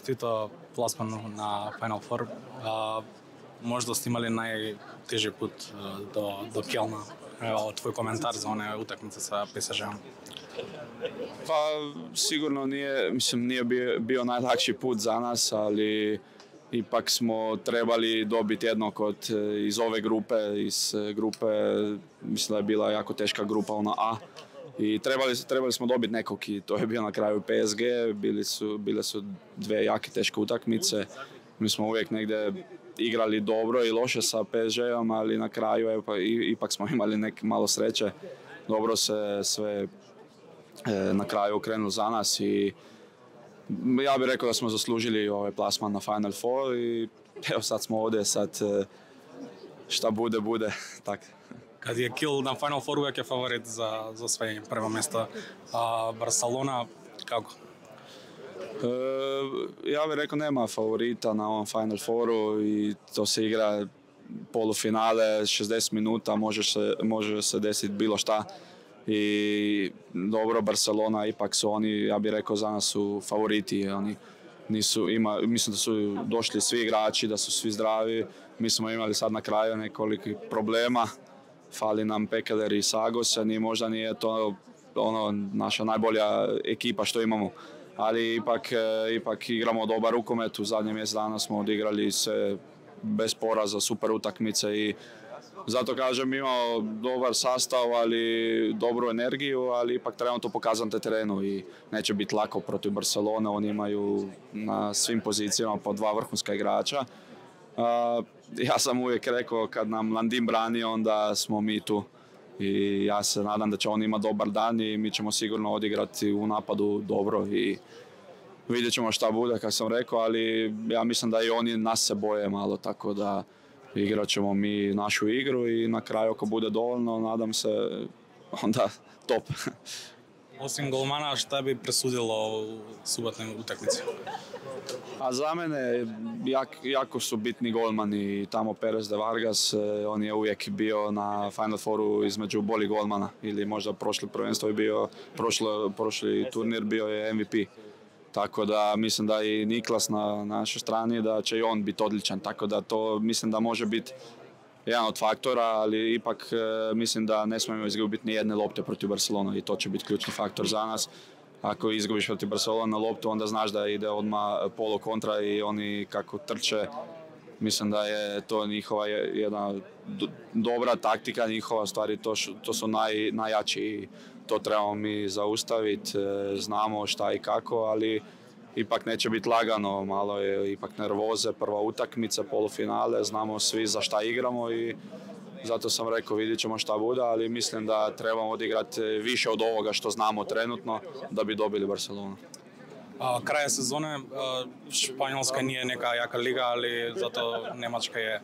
čestito plasmanu na Final Four. Možda ste imali najteži put do Kjelna. Evo, tvoj komentar za one utakmice sa PSG-om. Pa sigurno nije bio najlakši put za nas, ali ipak smo trebali dobiti jednog iz ove grupe, mislim da je bila jako teška grupa, ona A. I trebali smo dobiti nekog i to je bio na kraju PSG, bile su dve jake teške utakmice. Mi smo uvijek negdje igrali dobro i loše sa PSG-om, ali na kraju ipak smo imali malo sreće. Dobro se sve na kraju okrenulo za nas i ja bih rekao da smo zaslužili ovaj plasman na Final Four i evo sad smo ovdje, sad šta bude, tak. Kad je Kiel na Final Four uvijek je favorit za osvajanje prvo mjesto. Barcelona, kako? Ja bih rekao nema favorita na ovom Final Fouru i to se igra polufinale, 60 minuta, može se desiti bilo šta. I dobro, Barcelona, ipak su oni, ja bih rekao, za nas su favoriti. Oni mislim da su došli svi igrači, da su svi zdravi. Mi smo imali sad na kraju nekoliko problema. Fali nam Pekeler i Sagosen i možda nije to naša najbolja ekipa što imamo. Ali ipak igramo dobar rukomet. U zadnjem mjesec dana smo odigrali se bez poraza, super utakmice i zato kažem imamo dobar sastav, ali dobru energiju, ali ipak trebamo to pokazati na terenu i neće biti lako protiv Barcelone. Oni imaju na svim pozicijama po dva vrhunska igrača. Ja sam uvijek rekao kad nam Landim brani, onda smo mi tu. I ja se nadam da će on imati dobar dan i mi ćemo sigurno odigrati u napadu dobro i vidjet ćemo šta bude, kako sam rekao, ali ja mislim da i oni nas se boje malo, tako da igrat ćemo mi našu igru i na kraju ako bude dovoljno, nadam se, onda top. Osim golmana, šta bi presudilo u subotnoj utakmici? A za mene jako su bitni golmani, tamo Perez de Vargas, on je uvijek bio na Final Fouru između boljih golmana ili možda prošli prvenstvo je bio, prošli turnir bio je MVP. Tako da mislim da i Niklas na našoj strani da će i on biti odličan, tako da to mislim da može biti jedan od faktora, ali ipak mislim da ne smijemo izgubiti ni jedne lopte protiv Barcelona i to će biti ključni faktor za nas. Ako izgubiš protiv Barcelona loptu, onda znaš da ide odmah polo kontra i oni kako trče. Mislim da je to njihova jedna dobra taktika njihova, stvari to su najjači i to trebamo mi zaustaviti, znamo šta i kako, ali ipak neće biti lagano, malo je ipak nervoze, prva utakmica, polufinale, znamo svi za šta igramo i zato sam rekao vidjet ćemo šta bude, ali mislim da trebamo odigrati više od ovoga što znamo trenutno da bi dobili Barcelonu. Kraja sezone, Španjolska nije neka jaka liga, ali zato Njemačka je.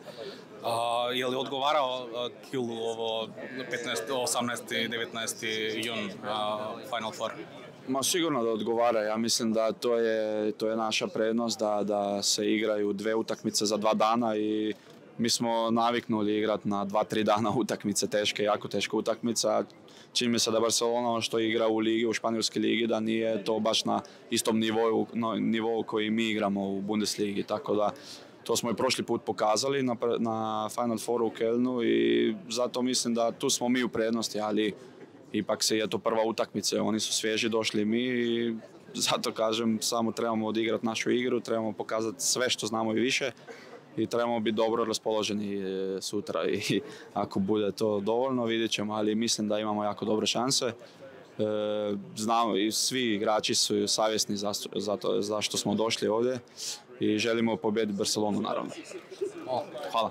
Je li odgovarao Kielu ovo 18. i 19. jun Final Four? Ma sigurno da odgovara, ja mislim da to je naša prednost da se igraju dve utakmice za 2 dana i mi smo naviknuli igrati na 2-3 dana utakmice, jako teške utakmice. Čini mi se da Barcelona što igra u ligi, u španjolskoj ligi, da nije to baš na istom nivou koji mi igramo u Bundesligi, tako da to smo i prošli put pokazali na Final Fouru u Kölnu i zato mislim da tu smo mi u prednosti, ali ipak je to prva utakmica, oni su svježi došli mi i zato kažem samo trebamo odigrati našu igru, trebamo pokazati sve što znamo i više i trebamo biti dobro raspoloženi sutra i ako bude to dovoljno vidjet ćemo, ali mislim da imamo jako dobre šanse. Znamo i svi igrači su savjesni zašto smo došli ovdje i želimo pobijediti Barcelonu naravno. Hvala.